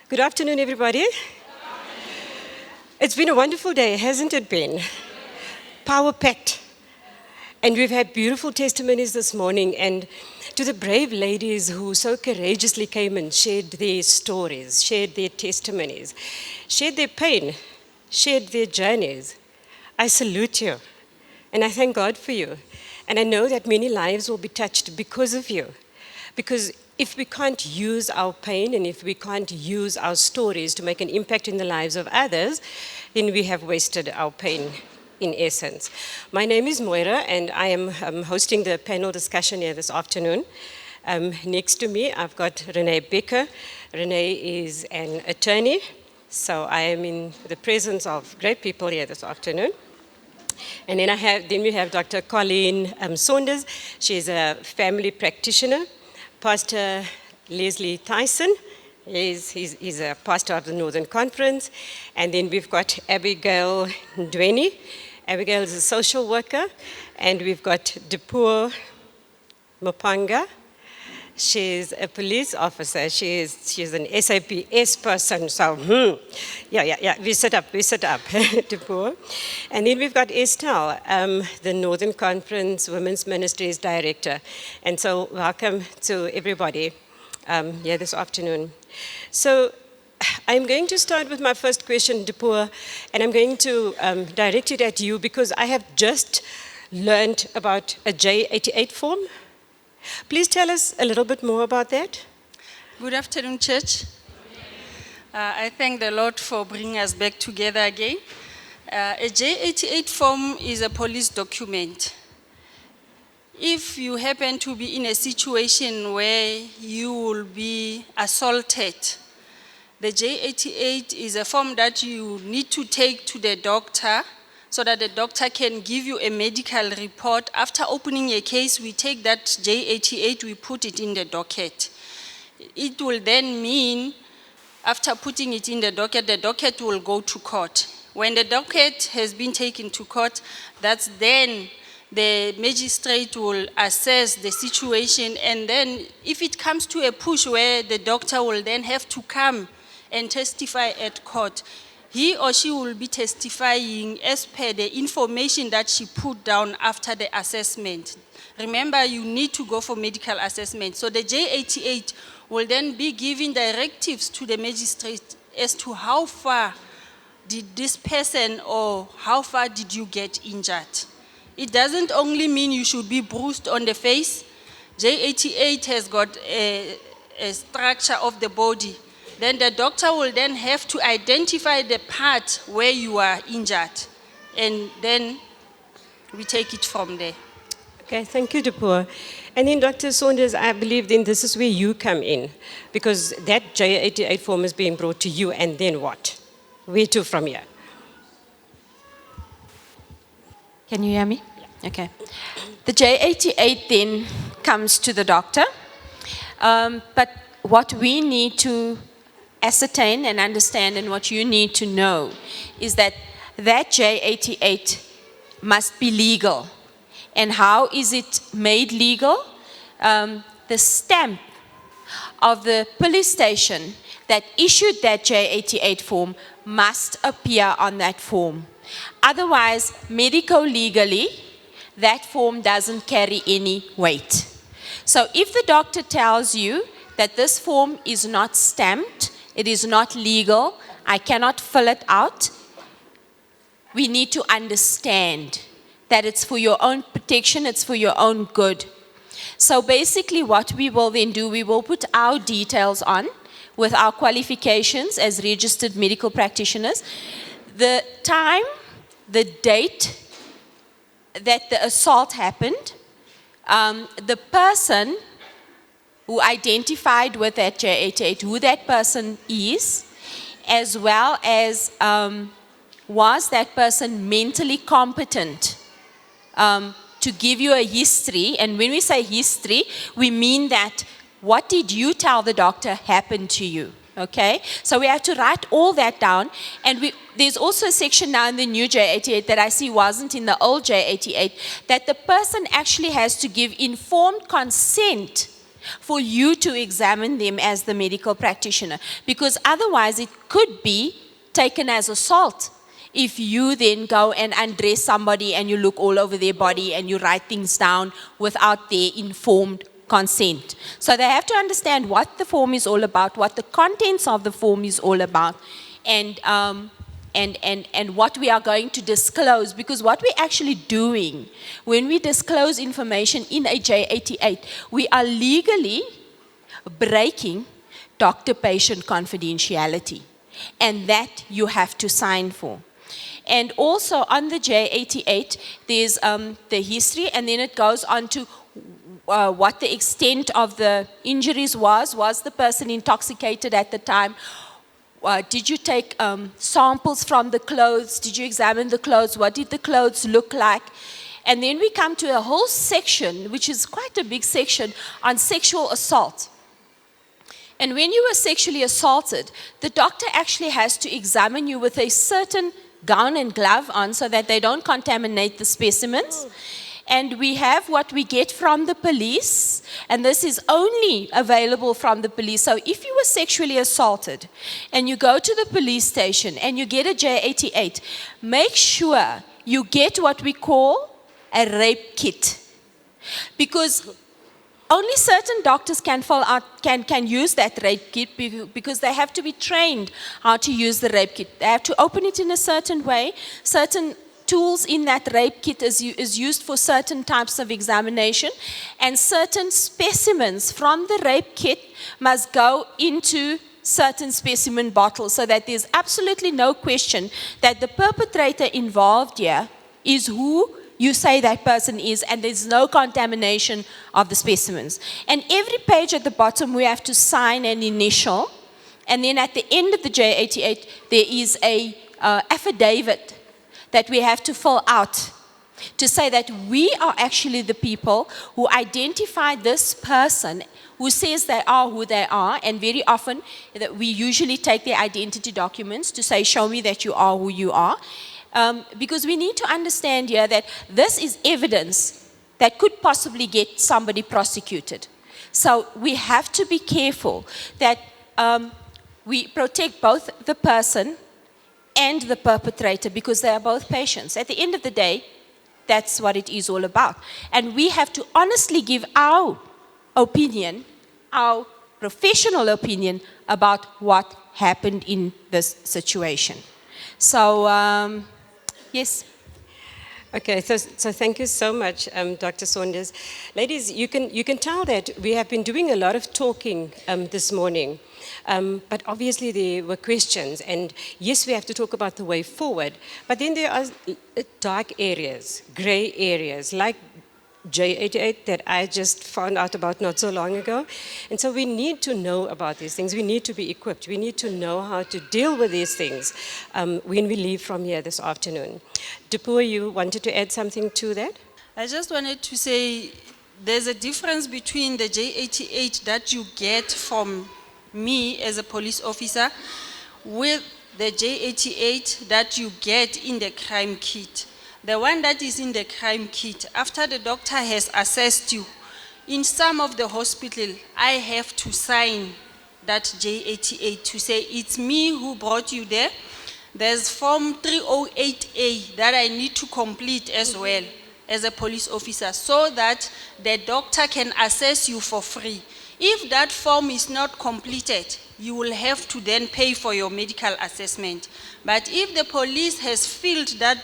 Good afternoon, everybody. It's been a wonderful day, hasn't it been? Power-packed. And we've had beautiful testimonies this morning, and to the brave ladies who so courageously came and shared their stories, shared their testimonies, shared their pain, shared their journeys, I salute you. And I thank God for you. And I know that many lives will be touched because of you. Because if we can't use our pain and if we can't use our stories to make an impact in the lives of others, then we have wasted our pain in essence. My name is Moira, and I am hosting the panel discussion here this afternoon. Next to me, I've got Renee Becker. Renee is an attorney, so I am in the presence of great people here this afternoon. And then we have Dr. Colleen Saunders. She's a family practitioner. Pastor Leslie Tyson, he's a pastor of the Northern Conference. And then we've got Abigail Ndweni. Abigail is a social worker. And we've got Dipuo Mopanga. She's a police officer. She's an SAPS person. So, yeah, we set up, Dipuo. And then we've got Estelle, the Northern Conference Women's Ministries Director. And so welcome to everybody here this afternoon. So I'm going to start with my first question, Dipuo, and I'm going to direct it at you because I have just learned about a J88 form. Please tell us a little bit more about that. Good afternoon, church. I thank the Lord for bringing us back together again. A J88 form is a police document. If you happen to be in a situation where you will be assaulted, the J88 is a form that you need to take to the doctor so that the doctor can give you a medical report. After opening a case, we take that J88, we put it in the docket. It will then mean, after putting it in the docket will go to court. When the docket has been taken to court, that's then the magistrate will assess the situation, and then if it comes to a push where the doctor will then have to come and testify at court, he or she will be testifying as per the information that she put down after the assessment. Remember, you need to go for medical assessment. So the J88 will then be giving directives to the magistrate as to how far did this person or how far did you get injured. It doesn't only mean you should be bruised on the face. J88 has got a structure of the body. Then the doctor will then have to identify the part where you are injured, and then we take it from there. Okay, thank you, Dipuo. And then Dr. Saunders, I believe then this is where you come in, because that J88 form is being brought to you, and then what? Where to from here? Can you hear me? Yeah. Okay. The J88 then comes to the doctor, but what we need to ascertain and understand, and what you need to know, is that J88 must be legal. And how is it made legal? The stamp of the police station that issued that J88 form must appear on that form. Otherwise, medico-legally, that form doesn't carry any weight. So if the doctor tells you that this form is not stamped, it is not legal, I cannot fill it out, we need to understand that it's for your own protection, it's for your own good. So basically what we will then do, we will put our details on with our qualifications as registered medical practitioners, the time, the date that the assault happened, the person who identified with that J88, who that person is, as well as was that person mentally competent to give you a history. And when we say history, we mean that what did you tell the doctor happened to you? Okay, so we have to write all that down, and there's also a section now in the new J88 that I see wasn't in the old J88, that the person actually has to give informed consent for you to examine them as the medical practitioner, because otherwise it could be taken as assault if you then go and undress somebody and you look all over their body and you write things down without their informed consent. So they have to understand what the form is all about, what the contents of the form is all about, and what we are going to disclose. Because what we're actually doing when we disclose information in a J88, we are legally breaking doctor-patient confidentiality. And that you have to sign for. And also on the J88, there's the history, and then it goes on to what the extent of the injuries was. Was the person intoxicated at the time? Did you take samples from the clothes? Did you examine the clothes? What did the clothes look like? And then we come to a whole section, which is quite a big section, on sexual assault. And when you were sexually assaulted, the doctor actually has to examine you with a certain gown and glove on so that they don't contaminate the specimens. And we have what we get from the police, and this is only available from the police. So if you were sexually assaulted and you go to the police station and you get a J88, make sure you get what we call a rape kit. Because only certain doctors can use that rape kit, because they have to be trained how to use the rape kit. They have to open it in a certain way. Certain tools in that rape kit is used for certain types of examination, and certain specimens from the rape kit must go into certain specimen bottles, so that there's absolutely no question that the perpetrator involved here is who you say that person is, and there's no contamination of the specimens. And every page at the bottom we have to sign an initial, and then at the end of the J88 there is a affidavit that we have to fill out to say that we are actually the people who identify this person who says they are who they are. And very often that we usually take their identity documents to say, show me that you are who you are. Because we need to understand here that this is evidence that could possibly get somebody prosecuted. So we have to be careful that we protect both the person and the perpetrator, because they are both patients. At the end of the day, that's what it is all about. And we have to honestly give our opinion, our professional opinion, about what happened in this situation. So, yes. Okay, so thank you so much, Dr. Saunders. Ladies, you can tell that we have been doing a lot of talking this morning, but obviously there were questions, and yes, we have to talk about the way forward, but then there are dark areas, gray areas, like J88 that I just found out about not so long ago. And so we need to know about these things. We need to be equipped. We need to know how to deal with these things when we leave from here this afternoon. Dupua, you wanted to add something to that? I just wanted to say there's a difference between the J88 that you get from me as a police officer with the J88 that you get in the crime kit. The one that is in the crime kit, after the doctor has assessed you, in some of the hospital, I have to sign that J88 to say it's me who brought you there. There's form 308A that I need to complete as well as a police officer, so that the doctor can assess you for free. If that form is not completed, you will have to then pay for your medical assessment. But if the police has filled that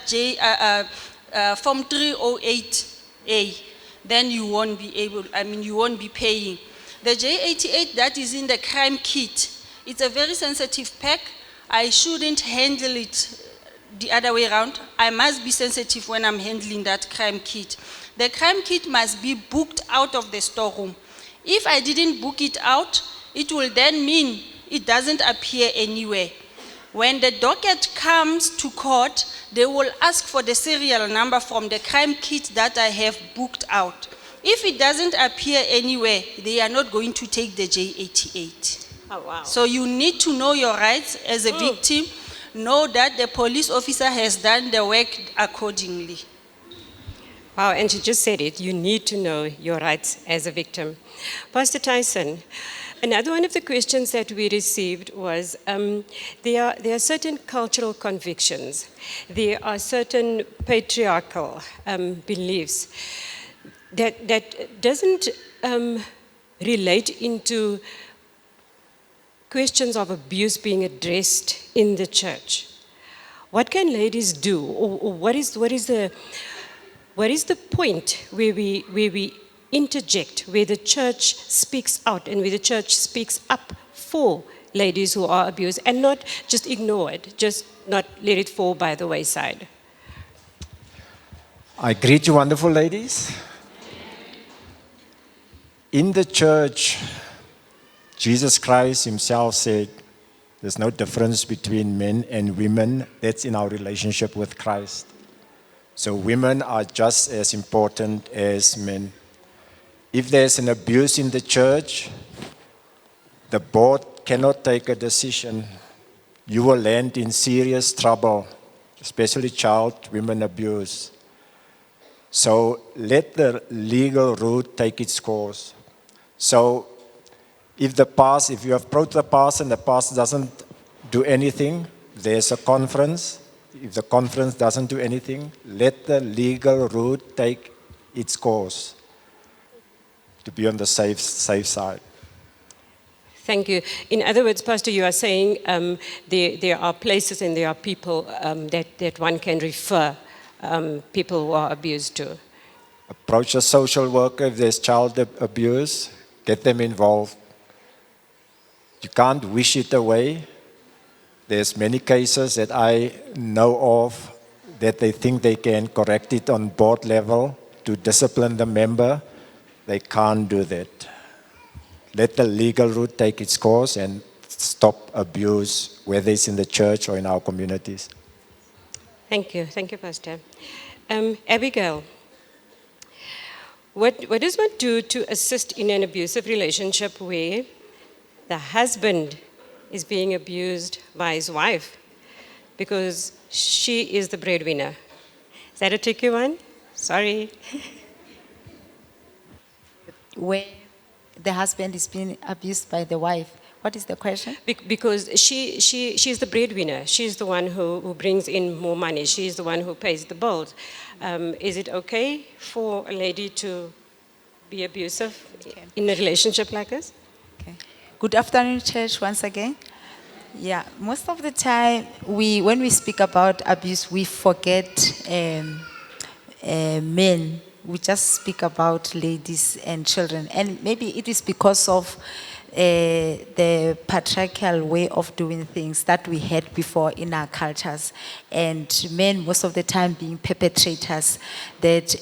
form 308A, then you won't be paying. The J88 that is in the crime kit, it's a very sensitive pack. I shouldn't handle it the other way around. I must be sensitive when I'm handling that crime kit. The crime kit must be booked out of the storeroom. If I didn't book it out, it will then mean it doesn't appear anywhere. When the docket comes to court, they will ask for the serial number from the crime kit that I have booked out. If it doesn't appear anywhere, they are not going to take the J88. Oh, wow. So you need to know your rights as a victim, know that the police officer has done the work accordingly. Wow, and she just said it. You need to know your rights as a victim. Pastor Tyson, another one of the questions that we received was there are certain cultural convictions, there are certain patriarchal beliefs that doesn't relate into questions of abuse being addressed in the church. What can ladies do, or what is the point where we interject, where the church speaks out and where the church speaks up for ladies who are abused and not just ignore it, just not let it fall by the wayside? I greet you, wonderful ladies. In the church, Jesus Christ himself said, there's no difference between men and women. That's in our relationship with Christ. So women are just as important as men. If there's an abuse in the church, the board cannot take a decision. You will land in serious trouble, especially women abuse. So let the legal route take its course. So if you approach the pastor and the pastor doesn't do anything, there's a conference. If the conference doesn't do anything, let the legal route take its course to be on the safe side. Thank you. In other words, Pastor, you are saying there are places and there are people that one can refer people who are abused to. Approach a social worker if there's child abuse, get them involved. You can't wish it away. There's many cases that I know of that they think they can correct it on board level to discipline the member. They can't do that. Let the legal route take its course and stop abuse, whether it's in the church or in our communities. Thank you, Pastor. Abigail, what does one do to assist in an abusive relationship where the husband is being abused by his wife because she is the breadwinner? Is that a tricky one? Sorry. Where the husband is being abused by the wife. What is the question? Because she's the breadwinner. She's the one who brings in more money. She's the one who pays the bills. Is it okay for a lady to be abusive in a relationship like this? Okay. Good afternoon, church, once again. Yeah, most of the time, when we speak about abuse, we forget men. We just speak about ladies and children. And maybe it is because of the patriarchal way of doing things that we had before in our cultures. And men, most of the time, being perpetrators, that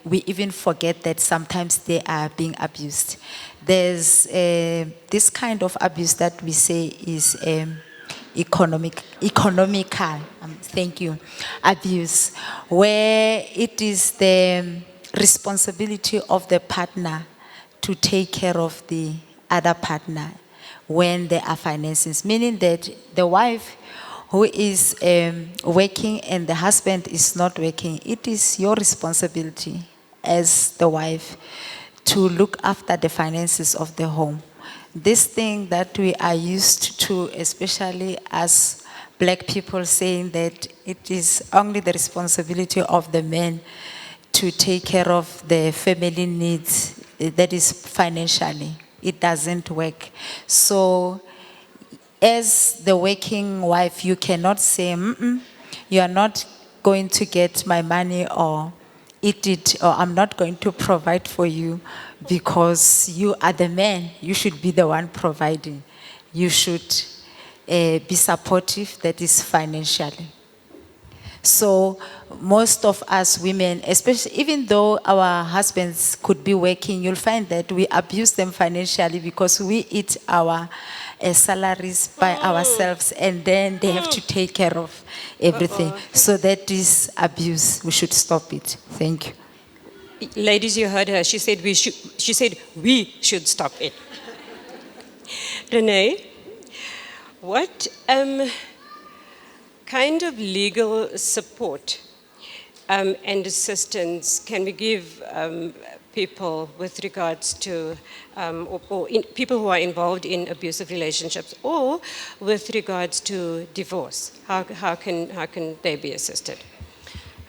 we even forget that sometimes they are being abused. There's this kind of abuse that we say is economical, thank you, abuse, where it is the responsibility of the partner to take care of the other partner when there are finances, meaning that the wife who is working and the husband is not working, it is your responsibility as the wife to look after the finances of the home. This thing that we are used to, especially as black people, saying that it is only the responsibility of the men to take care of the family needs, that is financially. It doesn't work. So as the working wife, you cannot say, you are not going to get my money or eat it, or I'm not going to provide for you because you are the man. You should be the one providing. You should be supportive, that is financially. So most of us women, especially even though our husbands could be working, you'll find that we abuse them financially because we eat our salaries by ourselves, and then they have to take care of everything. So that is abuse. We should stop it. Thank you. Ladies, you heard her. She said we should stop it. Renee, what kind of legal support and assistance can we give people with regards to, people who are involved in abusive relationships, or with regards to divorce? How can they be assisted?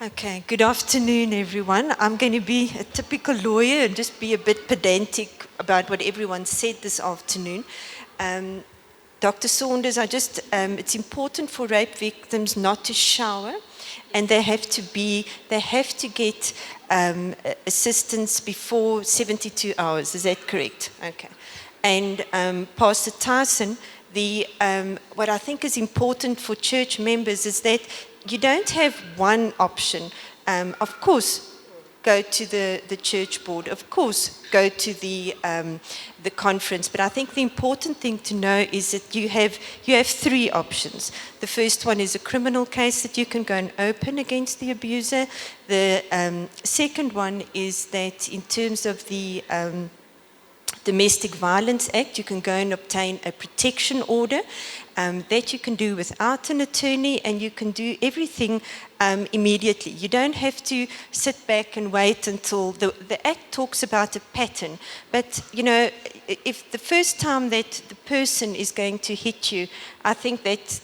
Okay, good afternoon, everyone. I'm going to be a typical lawyer and just be a bit pedantic about what everyone said this afternoon. Dr. Saunders, it's important for rape victims not to shower, and they have to get assistance before 72 hours. Is that correct? Okay. And Pastor Tyson, what I think is important for church members is that you don't have one option. Of course, go to the church board. Of course, go to the conference. But I think the important thing to know is that you have three options. The first one is a criminal case that you can go and open against the abuser. The second one is that in terms of the Domestic Violence Act, you can go and obtain a protection order that you can do without an attorney, and you can do everything immediately. You don't have to sit back and wait until the Act talks about a pattern. But, you know, if the first time that the person is going to hit you, I think that's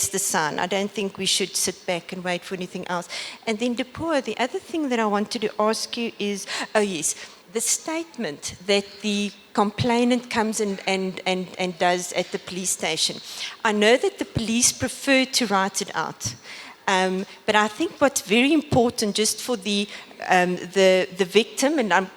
the sign. I don't think we should sit back and wait for anything else. And then, Depoa, the other thing that I wanted to ask you is, oh yes, the statement that the complainant comes and does at the police station. I know that the police prefer to write it out, but I think what's very important just for the victim, and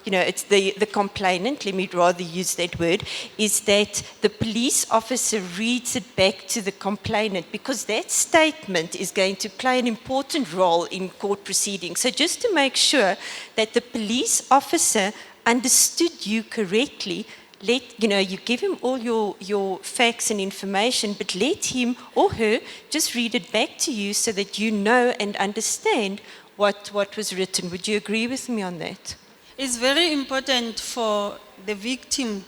it's the complainant, let me rather use that word, is that the police officer reads it back to the complainant, because that statement is going to play an important role in court proceedings. So just to make sure that the police officer understood you correctly, you give him all your facts and information, but let him or her just read it back to you so that you know and understand what was written. Would you agree with me on that? It's very important for the victim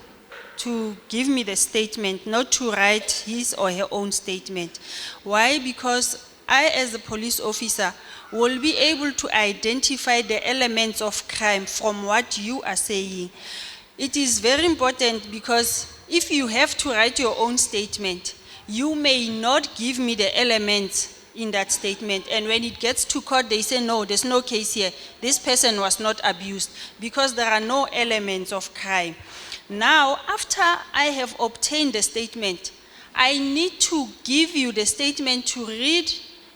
to give me the statement, not to write his or her own statement. Why? Because I, as a police officer, will be able to identify the elements of crime from what you are saying. It is very important, because if you have to write your own statement, you may not give me the elements in that statement, and when it gets to court, they say, no, there's no case here. This person was not abused, because there are no elements of crime. Now, after I have obtained the statement, I need to give you the statement to read,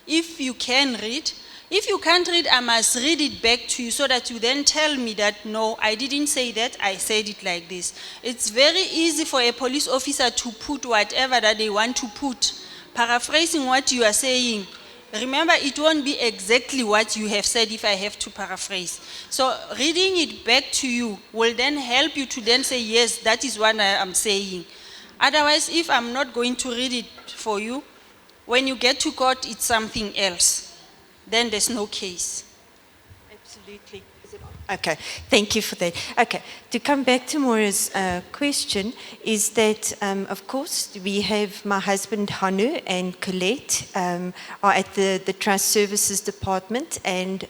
if you can read. If you can't read, I must read it back to you, so that you then tell me that, no, I didn't say that, I said it like this. It's very easy for a police officer to put whatever that they want to put. Paraphrasing what you are saying, remember, it won't be exactly what you have said if I have to paraphrase. So reading it back to you will then help you to then say, yes, that is what I am saying. Otherwise, if I'm not going to read it for you, when you get to court, it's something else. Then there's no case. Absolutely. Okay, thank you for that. Okay, to come back to Maura's question, is that, of course, we have my husband Hanu and Colette are at the Trust Services Department, and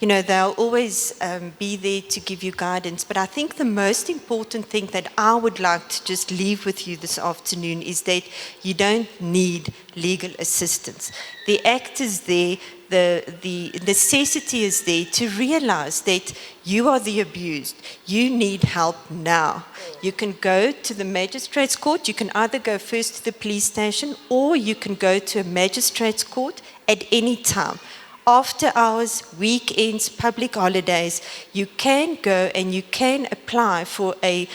they'll always be there to give you guidance. But I think the most important thing that I would like to just leave with you this afternoon is that you don't need legal assistance. The Act is there. The necessity is there to realize that you are the abused. You need help now. You can go to the magistrate's court. You can either go first to the police station, or you can go to a magistrate's court at any time. After hours, weekends, public holidays, you can go and you can apply for an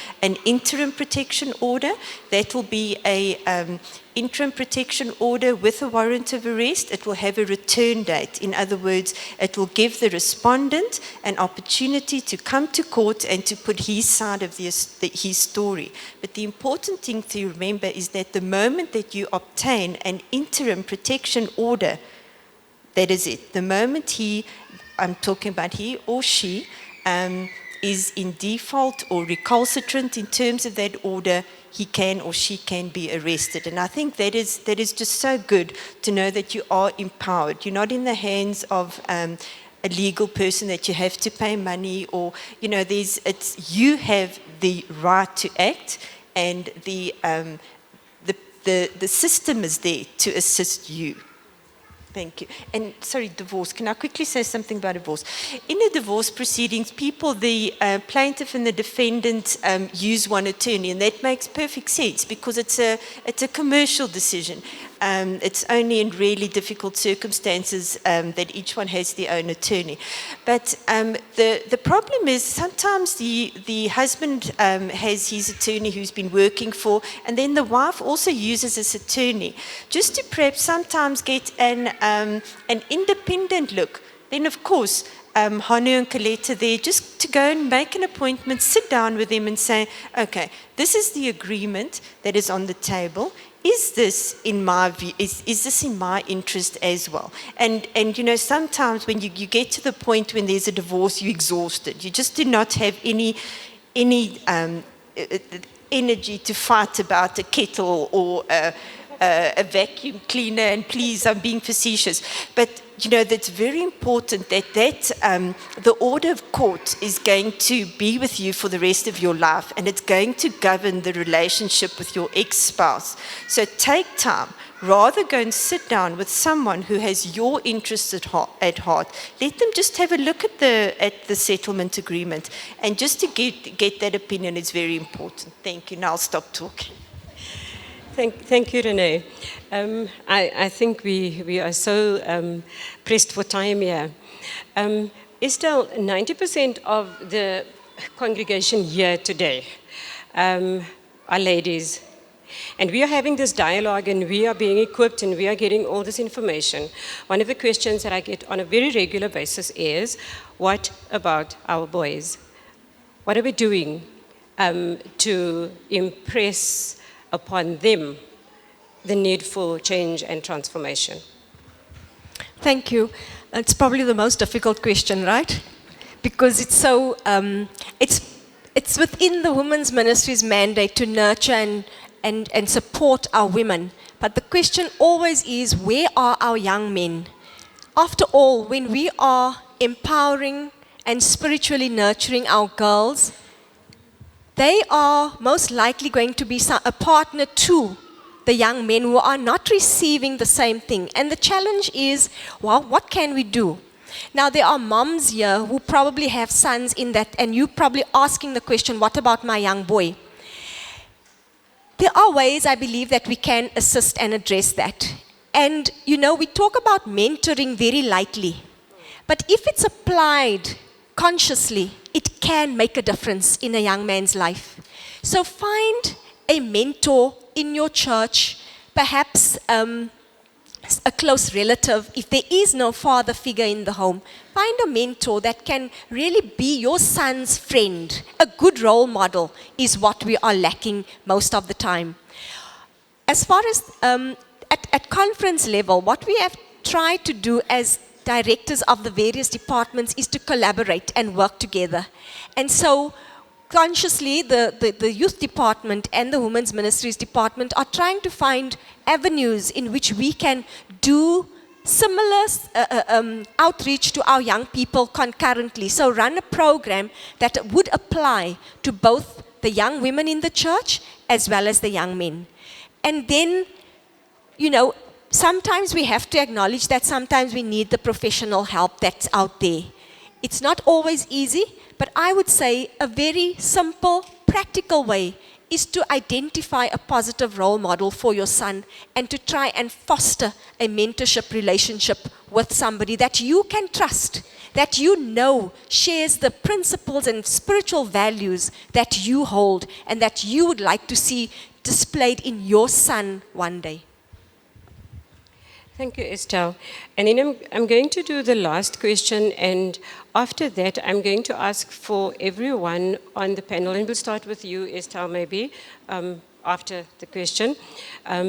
interim protection order. That will be an interim protection order with a warrant of arrest. It will have a return date. In other words, it will give the respondent an opportunity to come to court and to put his side of his story. But the important thing to remember is that the moment that you obtain an interim protection order, that is it. The moment I'm talking about he or she, is in default or recalcitrant in terms of that order, he can or she can be arrested. And I think that is just so good to know that you are empowered. You're not in the hands of a legal person that you have to pay money, or you have the right to act, and the system is there to assist you. Thank you. And sorry, divorce. Can I quickly say something about divorce? In the divorce proceedings, the plaintiff and the defendant use one attorney, and that makes perfect sense because it's a commercial decision. It's only in really difficult circumstances that each one has their own attorney. But the problem is sometimes the husband has his attorney who's been working for, and then the wife also uses this attorney just to perhaps sometimes get an independent look. Then, of course, Hanu and Colette are there just to go and make an appointment, sit down with them and say, okay, this is the agreement that is on the table. Is this in my view, is this in my interest as well? And sometimes when you get to the point when there's a divorce, you're exhausted. You just do not have any energy to fight about a kettle or a vacuum cleaner, and please, I'm being facetious. But that's very important that the order of court is going to be with you for the rest of your life, and it's going to govern the relationship with your ex-spouse. So take time. Rather go and sit down with someone who has your interests at heart. Let them just have a look at the settlement agreement, and just to get that opinion is very important. Thank you. Now I'll stop talking. Thank you, Renee. I think we are so pressed for time here. Estelle, 90% of the congregation here today are ladies. And we are having this dialogue, and we are being equipped, and we are getting all this information. One of the questions that I get on a very regular basis is, what about our boys? What are we doing to impress upon them the need for change and transformation? Thank you. It's probably the most difficult question, right? Because it's so, it's within the women's ministry's mandate to nurture and support our women. But the question always is, where are our young men? After all, when we are empowering and spiritually nurturing our girls, they are most likely going to be a partner to the young men who are not receiving the same thing. And the challenge is, well, what can we do? Now, there are moms here who probably have sons in that, and you're probably asking the question, what about my young boy? There are ways, I believe, that we can assist and address that. And, we talk about mentoring very lightly. But if it's applied consciously, it can make a difference in a young man's life. So find a mentor in your church, perhaps a close relative. If there is no father figure in the home, find a mentor that can really be your son's friend. A good role model is what we are lacking most of the time. As far as at conference level, what we have tried to do as directors of the various departments is to collaborate and work together. And so consciously, the youth department and the women's ministries department are trying to find avenues in which we can do similar outreach to our young people concurrently. So run a program that would apply to both the young women in the church as well as the young men. And then, sometimes we have to acknowledge that sometimes we need the professional help that's out there. It's not always easy, but I would say a very simple, practical way is to identify a positive role model for your son and to try and foster a mentorship relationship with somebody that you can trust, that shares the principles and spiritual values that you hold and that you would like to see displayed in your son one day. Thank you, Estelle. And then I'm going to do the last question, and after that, I'm going to ask for everyone on the panel, and we'll start with you, Estelle, maybe, after the question,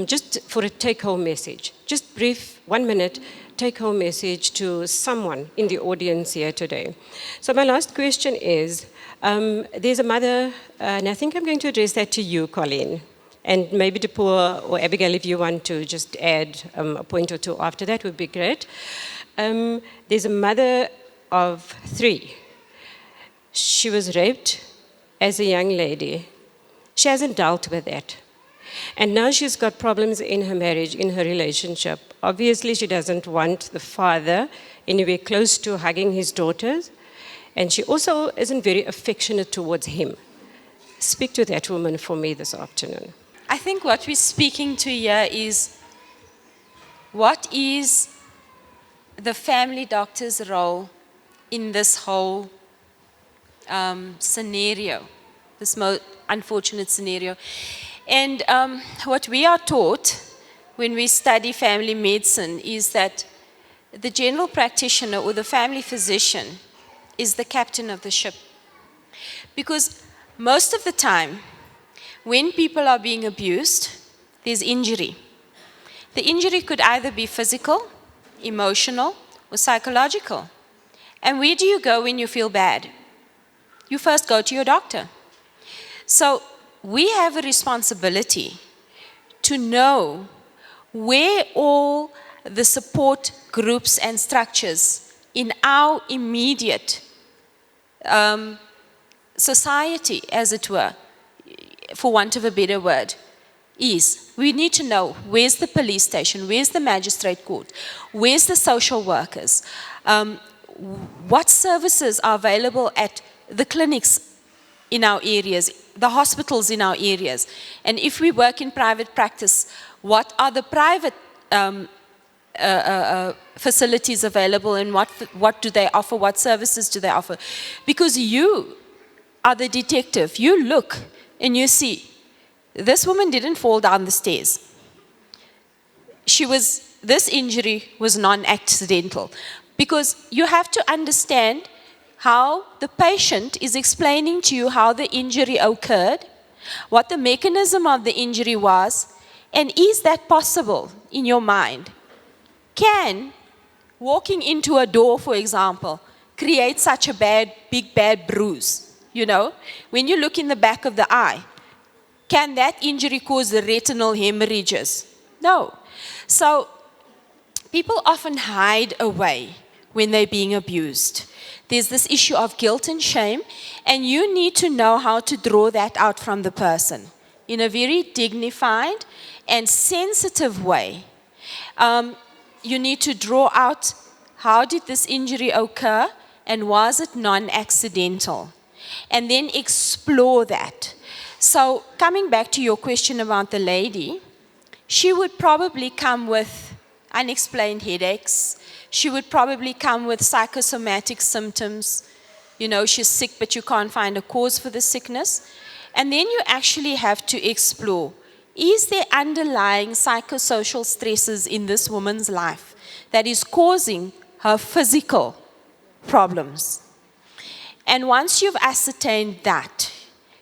just for a take-home message. Just brief, 1 minute, take-home message to someone in the audience here today. So my last question is, there's a mother, and I think I'm going to address that to you, Colleen. And maybe Dipua or Abigail, if you want to just add a point or two after that, would be great. There's a mother of 3. She was raped as a young lady. She hasn't dealt with that. And now she's got problems in her marriage, in her relationship. Obviously, she doesn't want the father anywhere close to hugging his daughters. And she also isn't very affectionate towards him. Speak to that woman for me this afternoon. I think what we're speaking to here is what is the family doctor's role in this whole scenario, this most unfortunate scenario. And what we are taught when we study family medicine is that the general practitioner or the family physician is the captain of the ship. Because most of the time, when people are being abused, there's injury. The injury could either be physical, emotional, or psychological. And where do you go when you feel bad? You first go to your doctor. So we have a responsibility to know where all the support groups and structures in our immediate society, as it were, for want of a better word, is. We need to know where's the police station, where's the magistrate court, where's the social workers, what services are available at the clinics in our areas, the hospitals in our areas. And if we work in private practice, what are the private facilities available and what do they offer, what services do they offer? Because you are the detective. You look and you see, this woman didn't fall down the stairs. This injury was non-accidental. Because you have to understand how the patient is explaining to you how the injury occurred, what the mechanism of the injury was, and is that possible in your mind? Can walking into a door, for example, create such a big bad bruise? You know, when you look in the back of the eye, can that injury cause the retinal hemorrhages? No. So people often hide away when they're being abused. There's this issue of guilt and shame, and you need to know how to draw that out from the person in a very dignified and sensitive way. You need to draw out, how did this injury occur, and was it non-accidental? And then explore that. So coming back to your question about the lady, she would probably come with unexplained headaches. She would probably come with psychosomatic symptoms. You know, she's sick, but you can't find a cause for the sickness. And then you actually have to explore, is there underlying psychosocial stresses in this woman's life that is causing her physical problems? And once you've ascertained that,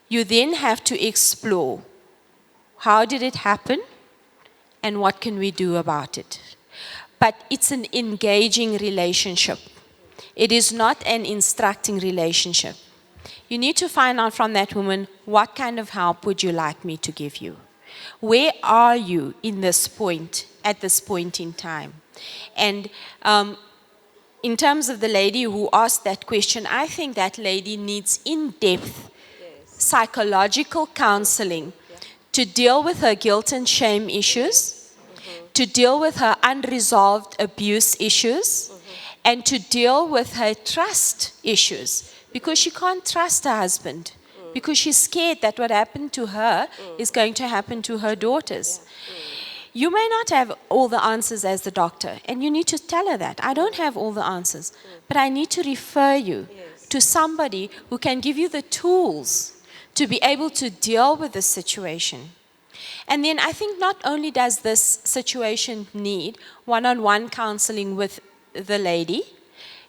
you then have to explore, how did it happen and what can we do about it? But it's an engaging relationship. It is not an instructing relationship. You need to find out from that woman, what kind of help would you like me to give you? Where are you in this point, at this point in time? And in terms of the lady who asked that question, I think that lady needs in-depth psychological counseling to deal with her guilt and shame issues, to deal with her unresolved abuse issues, and to deal with her trust issues, because she can't trust her husband, because she's scared that what happened to her is going to happen to her daughters. You may not have all the answers as the doctor, and you need to tell her that. I don't have all the answers, but I need to refer you to somebody who can give you the tools to be able to deal with this situation. And then I think not only does this situation need one-on-one counseling with the lady,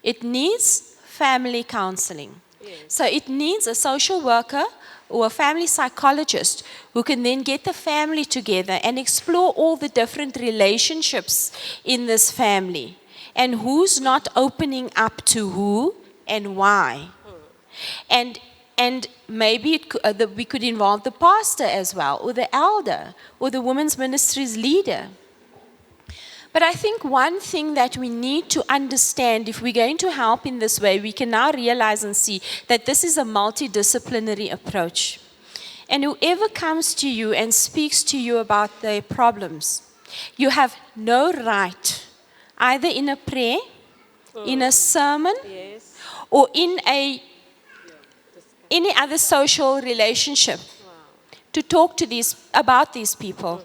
it needs family counseling. So it needs a social worker or a family psychologist who can then get the family together and explore all the different relationships in this family and who's not opening up to who and why. And And maybe we could involve the pastor as well, or the elder, or the women's ministry's leader. But I think one thing that we need to understand, if we're going to help in this way, we can now realize and see that this is a multidisciplinary approach. And whoever comes to you and speaks to you about their problems, you have no right, either in a prayer, in a sermon, or in any other social relationship, to talk to about these people.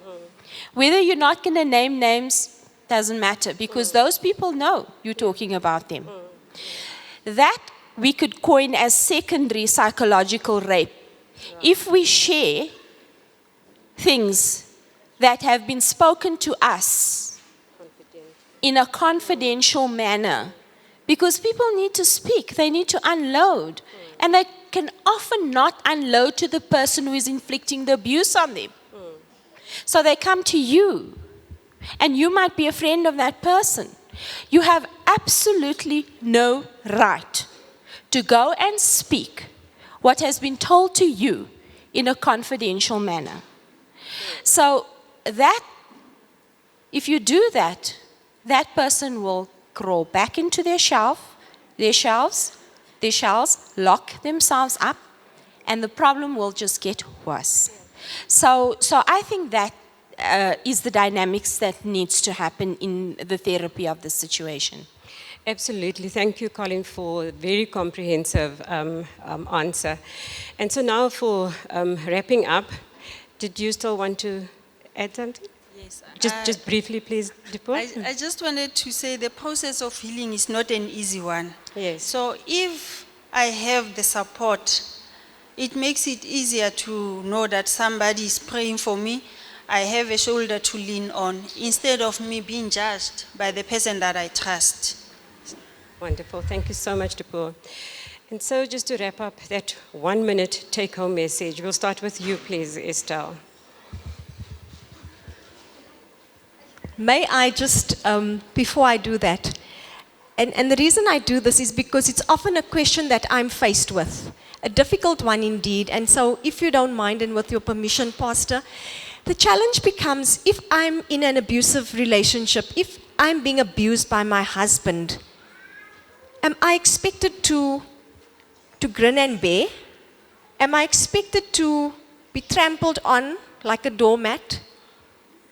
Whether you're not going to name names doesn't matter, because those people know you're talking about them. That we could coin as secondary psychological rape. If we share things that have been spoken to us in a confidential manner, because people need to speak, they need to unload, and they can often not unload to the person who is inflicting the abuse on them. So they come to you, and you might be a friend of that person. You have absolutely no right to go and speak what has been told to you in a confidential manner. So that, if you do that, that person will crawl back into their shelves, lock themselves up, and the problem will just get worse. So I think that is the dynamics that needs to happen in the therapy of the situation. Absolutely. Thank you, Colin, for a very comprehensive answer. And so now for wrapping up, did you still want to add something? Yes. Just briefly, please, Deepo. I just wanted to say the process of healing is not an easy one. Yes. So if I have the support, it makes it easier to know that somebody is praying for me. I have a shoulder to lean on, instead of me being judged by the person that I trust. Wonderful. Thank you so much, Deepo. And so just to wrap up that 1 minute take-home message, we'll start with you, please, Estelle. May I just, before I do that, and the reason I do this is because it's often a question that I'm faced with, a difficult one indeed. And so if you don't mind, and with your permission, Pastor, the challenge becomes, if I'm in an abusive relationship, if I'm being abused by my husband, am I expected to grin and bear? Am I expected to be trampled on like a doormat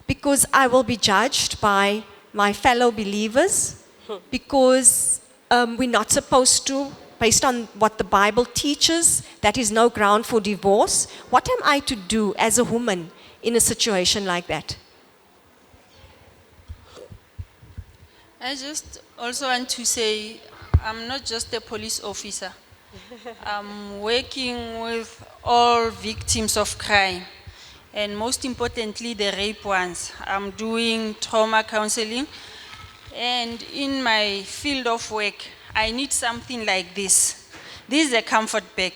because I will be judged by my fellow believers? Because we're not supposed to, based on what the Bible teaches, that is no ground for divorce. What am I to do as a woman in a situation like that? I just also want to say, I'm not just a police officer. I'm working with all victims of crime, and most importantly, the rape ones. I'm doing trauma counseling, and in my field of work, I need something like this. This is a comfort bag.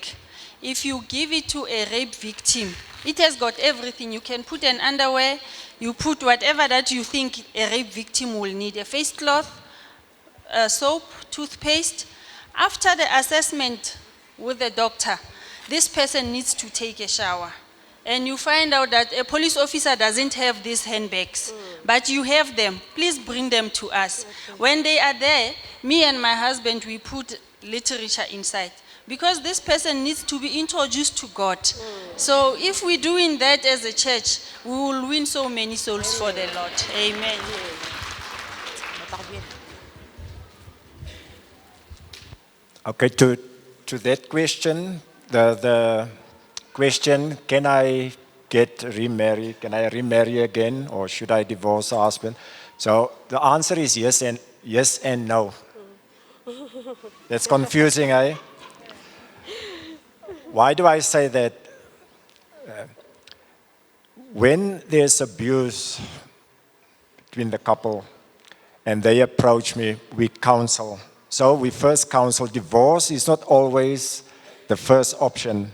If you give it to a rape victim, it has got everything. You can put an underwear, you put whatever that you think a rape victim will need, a face cloth, soap, toothpaste. After the assessment with the doctor, this person needs to take a shower. And you find out that a police officer doesn't have these handbags, but you have them. Please bring them to us. When they are there, me and my husband, we put literature inside, because this person needs to be introduced to God. So if we're doing that as a church, we will win so many souls for the Lord. Amen. Okay, to that question, the question, can I get remarried? Can I remarry again, or should I divorce the husband? So the answer is yes and no. That's confusing, eh? Why do I say that? When there's abuse between the couple and they approach me, we counsel. So we first counsel. Divorce is not always the first option.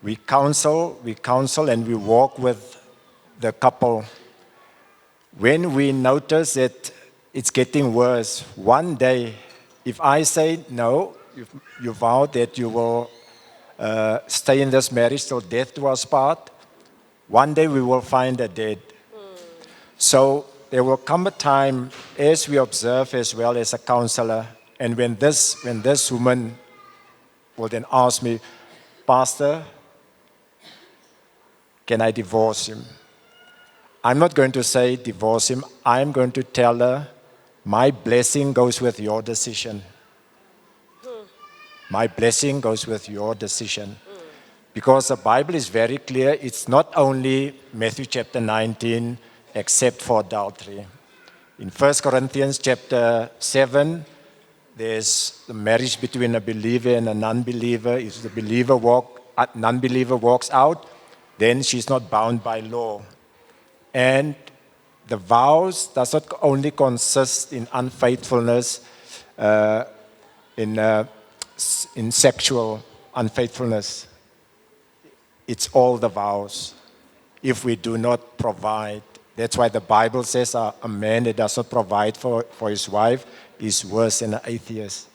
We counsel, and we walk with the couple. When we notice that it's getting worse, one day, if I say no, you vow that you will stay in this marriage till death do us part. One day we will find her dead. So there will come a time, as we observe as well as a counselor, and when this woman will then ask me, Pastor, can I divorce him? I'm not going to say divorce him. I'm going to tell her, my blessing goes with your decision. My blessing goes with your decision. Because the Bible is very clear. It's not only Matthew chapter 19, except for adultery. In 1 Corinthians chapter 7, there's the marriage between a believer and a non-believer. If the non-believer walks out, then she's not bound by law. And the vows does not only consist in unfaithfulness, in sexual unfaithfulness. It's all the vows. If we do not provide, that's why the Bible says a man that does not provide for his wife is worse than an atheist.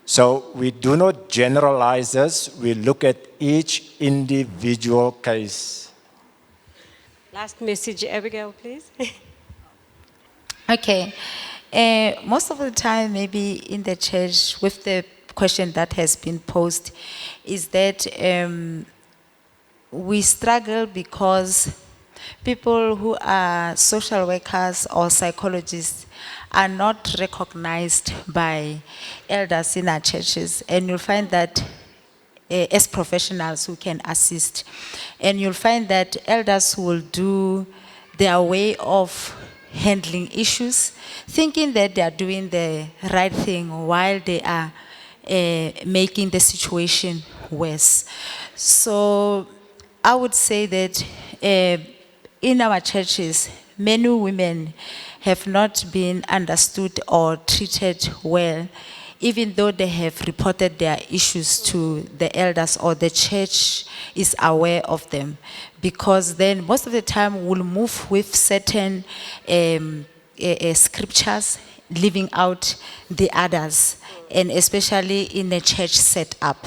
So we do not generalize this. We look at each individual case. Last message, Abigail, please. Okay. Most of the time, maybe in the church, with the question that has been posed, is that we struggle because people who are social workers or psychologists are not recognized by elders in our churches. And you'll find that as professionals who can assist. And you'll find that elders will do their way of handling issues, thinking that they are doing the right thing while they are making the situation worse. So I would say that in our churches, many women have not been understood or treated well, even though they have reported their issues to the elders or the church is aware of them. Because then most of the time we'll move with certain scriptures, leaving out the others, and especially in a church setup,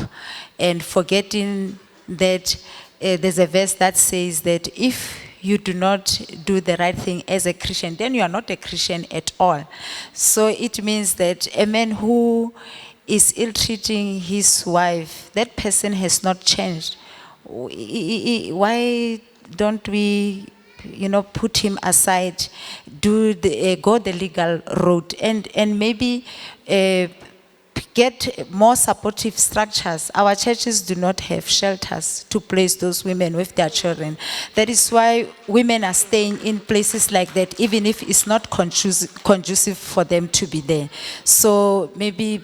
and forgetting that there's a verse that says that if you do not do the right thing as a Christian, then you are not a Christian at all. So it means that a man who is ill-treating his wife, that person has not changed. Why don't we, put him aside, go the legal road, and maybe get more supportive structures. Our churches do not have shelters to place those women with their children. That is why women are staying in places like that, even if it's not conducive for them to be there. So maybe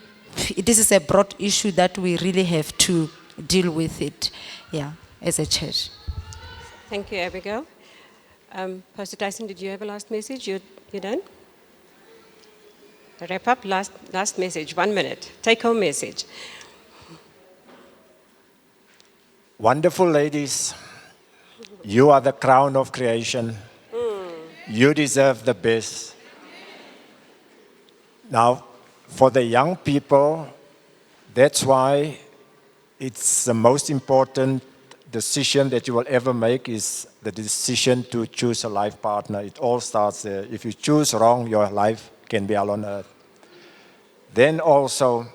this is a broad issue that we really have to deal with it, as a church. Thank you, Abigail. Pastor Tyson, did you have a last message? You're done? Wrap up, last message, 1 minute. Take home message. Wonderful ladies, you are the crown of creation. You deserve the best. Now, for the young people, that's why it's the most important decision that you will ever make is the decision to choose a life partner. It all starts there. If you choose wrong, your life can be hell on earth. Then also,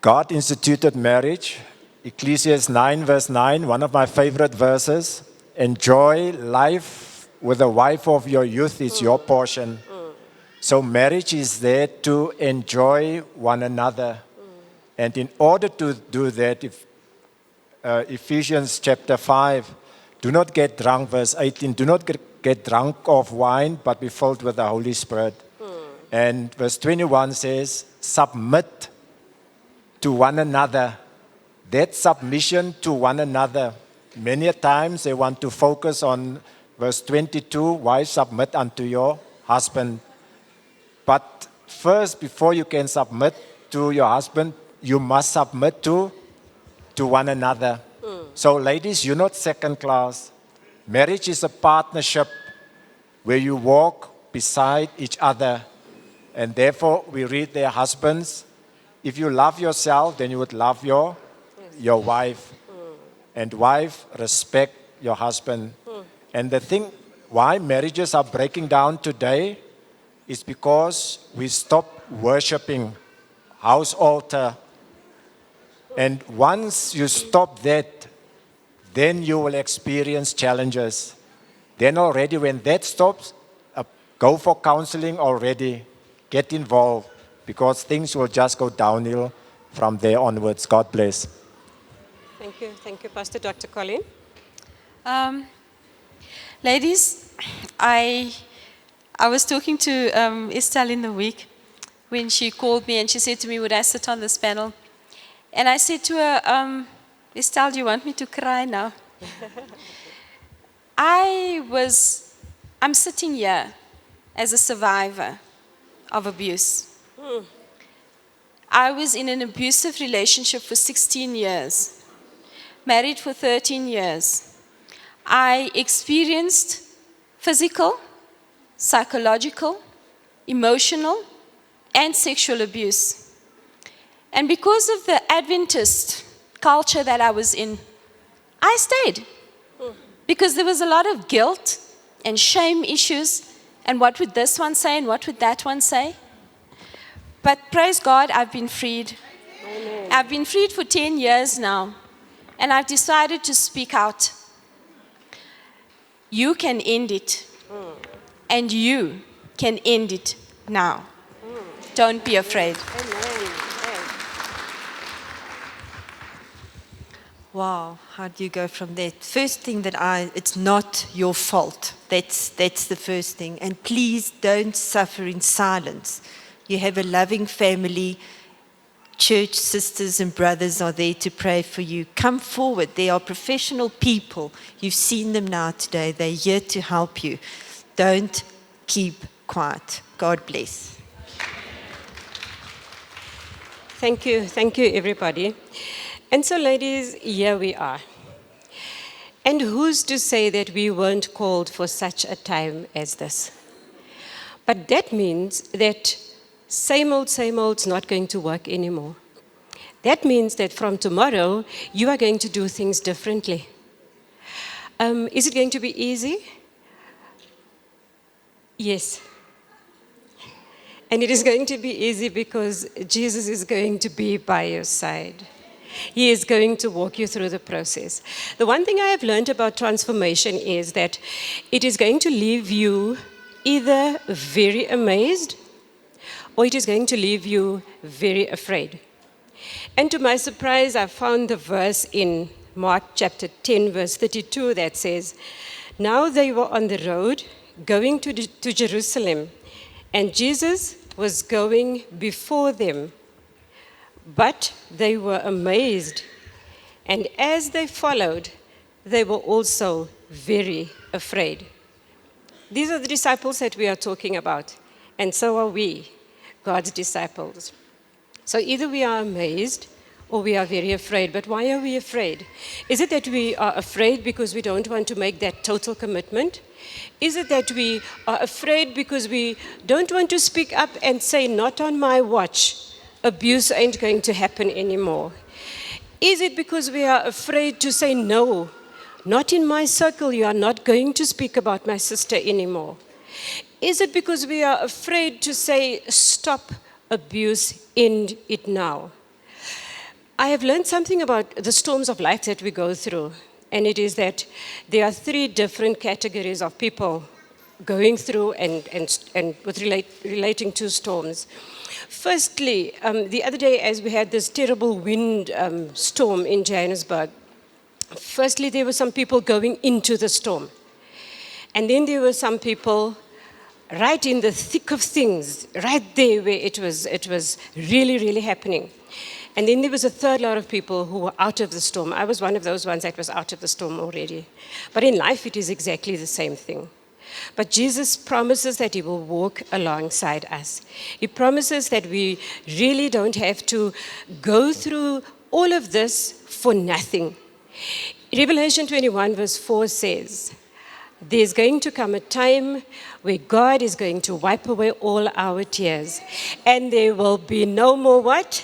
God instituted marriage. Ecclesiastes 9 verse 9, one of my favorite verses. Enjoy life with the wife of your youth is your portion. So marriage is there to enjoy one another. And in order to do that, Ephesians chapter 5, do not get drunk, verse 18, do not get drunk of wine, but be filled with the Holy Spirit. And verse 21 says, submit to one another. That submission to one another. Many times they want to focus on verse 22, wives submit unto your husband. But first, before you can submit to your husband, you must submit to one another. So ladies, you're not second class. Marriage is a partnership where you walk beside each other. And therefore, we read their husbands. If you love yourself, then you would love your your wife. And wife, respect your husband. And the thing why marriages are breaking down today is because we stop worshiping house altar. And once you stop that, then you will experience challenges. Then already when that stops, go for counseling already. Get involved because things will just go downhill from there onwards. God bless. Thank you, Pastor Dr. Colin. Ladies, I was talking to Estelle in the week when she called me and she said to me, would I sit on this panel? And I said to her, Estelle, do you want me to cry now? I'm sitting here as a survivor of abuse. I was in an abusive relationship for 16 years, married for 13 years. I experienced physical, psychological, emotional, and sexual abuse. And because of the Adventist culture that I was in, I stayed. Because there was a lot of guilt and shame issues, and what would this one say and what would that one say? But praise God, I've been freed. Amen. I've been freed for 10 years now, and I've decided to speak out. You can end it, and you can end it now. Don't be afraid. Amen. Wow, how do you go from there? First thing it's not your fault. That's the first thing. And please don't suffer in silence. You have a loving family. Church sisters and brothers are there to pray for you. Come forward. They are professional people. You've seen them now today. They're here to help you. Don't keep quiet. God bless. Thank you, everybody. And so, ladies, here we are. And who's to say that we weren't called for such a time as this? But that means that same old's not going to work anymore. That means that from tomorrow, you are going to do things differently. Is it going to be easy? Yes. And it is going to be easy because Jesus is going to be by your side. He is going to walk you through the process. The one thing I have learned about transformation is that it is going to leave you either very amazed or it is going to leave you very afraid. And to my surprise, I found the verse in Mark chapter 10, verse 32 that says, now they were on the road going to Jerusalem, and Jesus was going before them. But they were amazed, and as they followed, they were also very afraid. These are the disciples that we are talking about, and so are we, God's disciples. So either we are amazed or we are very afraid. But why are we afraid? Is it that we are afraid because we don't want to make that total commitment? Is it that we are afraid because we don't want to speak up and say, not on my watch? Abuse ain't going to happen anymore. Is it because we are afraid to say no? Not in my circle, you are not going to speak about my sister anymore. Is it because we are afraid to say stop abuse, end it now? I have learned something about the storms of life that we go through, and it is that there are 3 different categories of people going through and with relating to storms. Firstly, the other day as we had this terrible wind storm in Johannesburg, firstly there were some people going into the storm. And then there were some people right in the thick of things, right there where it was really, really happening. And then there was a third lot of people who were out of the storm. I was one of those ones that was out of the storm already. But in life it is exactly the same thing. But Jesus promises that he will walk alongside us. He promises that we really don't have to go through all of this for nothing. Revelation 21 verse 4 says, there's going to come a time where God is going to wipe away all our tears. And there will be no more what?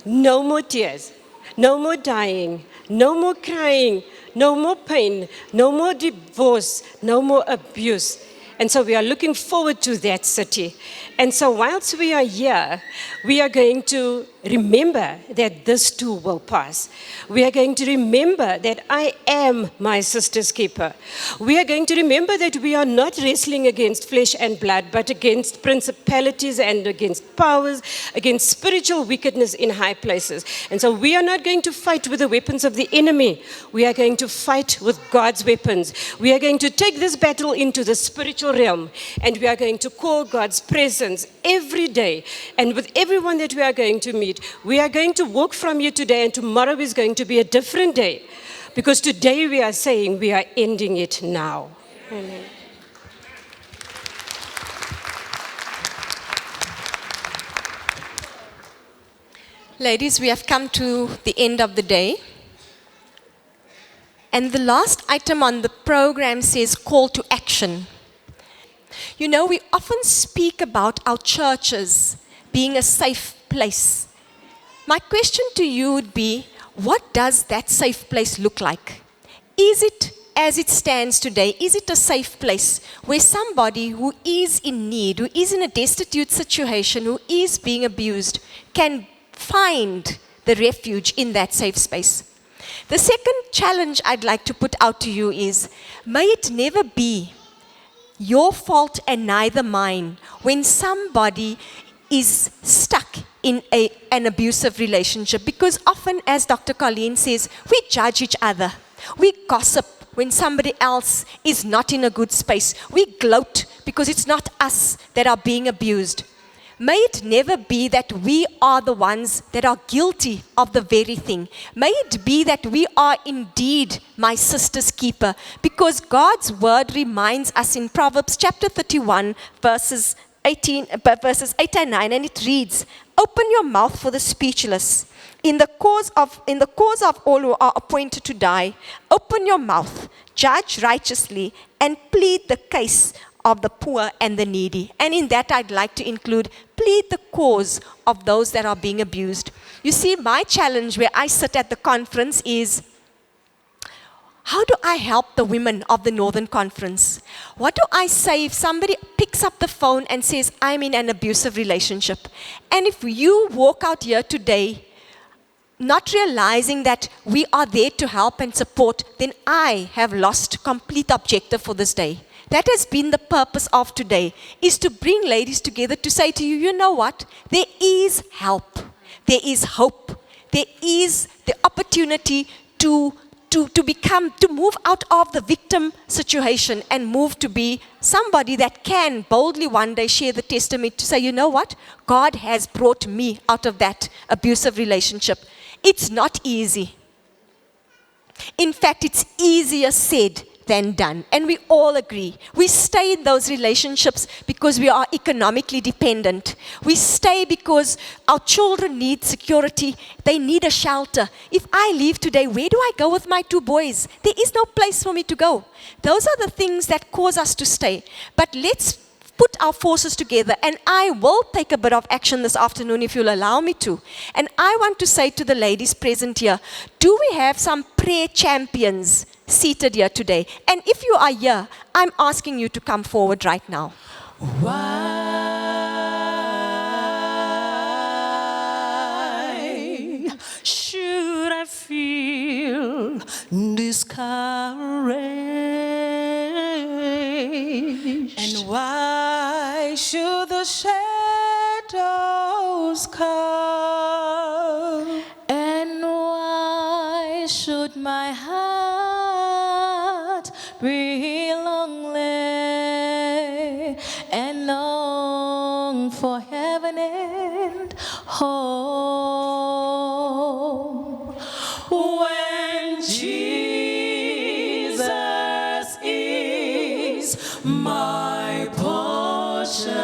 No more tears. No more dying, no more crying, no more pain, no more divorce, no more abuse. And so we are looking forward to that city. And so whilst we are here, we are going to remember that this too will pass. We are going to remember that I am my sister's keeper. We are going to remember that we are not wrestling against flesh and blood, but against principalities and against powers, against spiritual wickedness in high places. And so we are not going to fight with the weapons of the enemy. We are going to fight with God's weapons. We are going to take this battle into the spiritual realm, and we are going to call God's presence every day. And with everyone that we are going to meet, we are going to walk from here today, and tomorrow is going to be a different day. Because today we are saying we are ending it now. Amen. Ladies, we have come to the end of the day. And the last item on the program says call to action. You know, we often speak about our churches being a safe place. My question to you would be, what does that safe place look like? Is it, as it stands today, is it a safe place where somebody who is in need, who is in a destitute situation, who is being abused, can find the refuge in that safe space? The second challenge I'd like to put out to you is, may it never be your fault and neither mine when somebody is stuck in an abusive relationship. Because often, as Dr. Colleen says, we judge each other. We gossip when somebody else is not in a good space. We gloat because it's not us that are being abused. May it never be that we are the ones that are guilty of the very thing. May it be that we are indeed my sister's keeper, because God's word reminds us in Proverbs chapter 31, verses 8 and 9, and it reads, "Open your mouth for the speechless. In the cause of all who are appointed to die, open your mouth, judge righteously, and plead the case of the poor and the needy." And in that, I'd like to include, plead the cause of those that are being abused. You see, my challenge where I sit at the conference is, how do I help the women of the Northern Conference? What do I say if somebody picks up the phone and says, I'm in an abusive relationship? And if you walk out here today not realizing that we are there to help and support, then I have lost complete objective for this day. That has been the purpose of today, is to bring ladies together to say to you, you know what? There is help. There is hope. There is the opportunity to move out of the victim situation and move to be somebody that can boldly one day share the testimony to say, you know what? God has brought me out of that abusive relationship. It's not easy. In fact, it's easier said than done. And we all agree. We stay in those relationships because we are economically dependent. We stay because our children need security. They need a shelter. If I leave today, where do I go with my 2 boys? There is no place for me to go. Those are the things that cause us to stay. But let's put our forces together, and I will take a bit of action this afternoon if you'll allow me to. And I want to say to the ladies present here, do we have some prayer champions seated here today? And if you are here, I'm asking you to come forward right now. Why should I feel discouraged? And why should the shadows come? And why should my heart be lonely and long for heaven and home? When Jesus is my portion,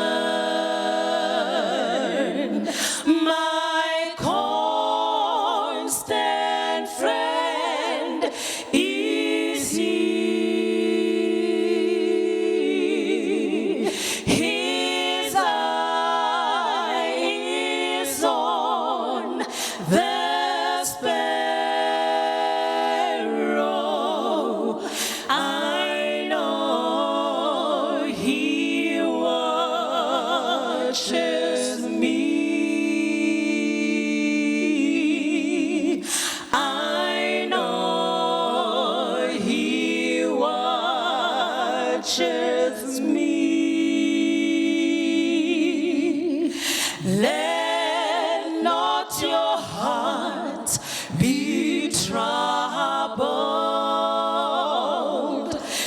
my constant friend is He. His eye is on the sparrow. watches me. I know he watches me. Let not your heart be troubled.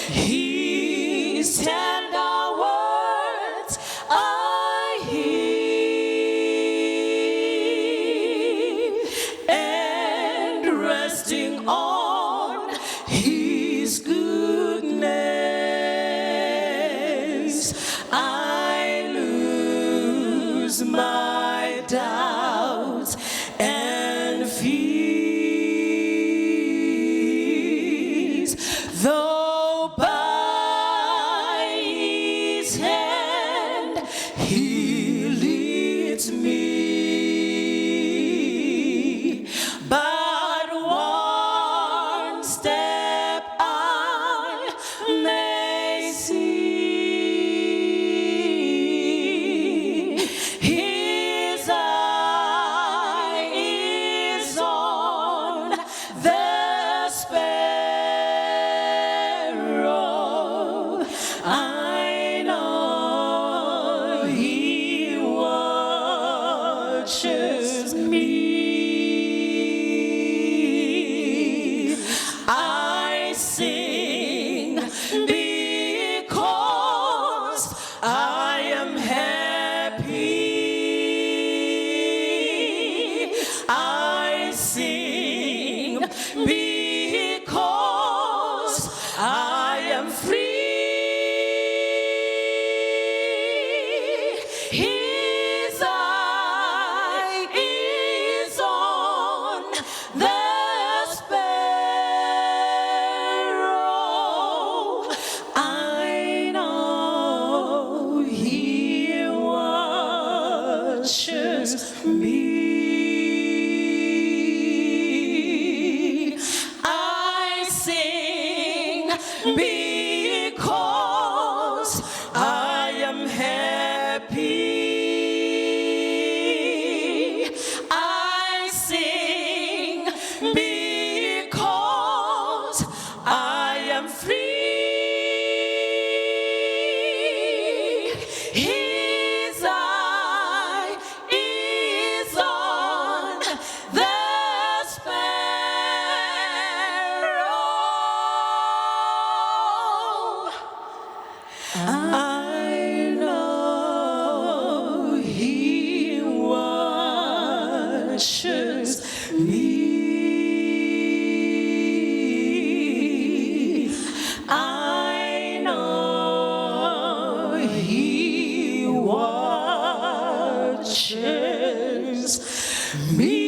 His tender words I hear, and resting on his goodness, I lose my doubts and fears. Though by his hand he leads me, but one step I may see. His eye is on the sparrow. I know he watches me. I sing because I am happy. I sing because I am free. His eye is on the sparrow. I know he watches me. I sing because I am happy. I sing because I am free. His eye is on the sparrow. I know he watches me. I know he watches me.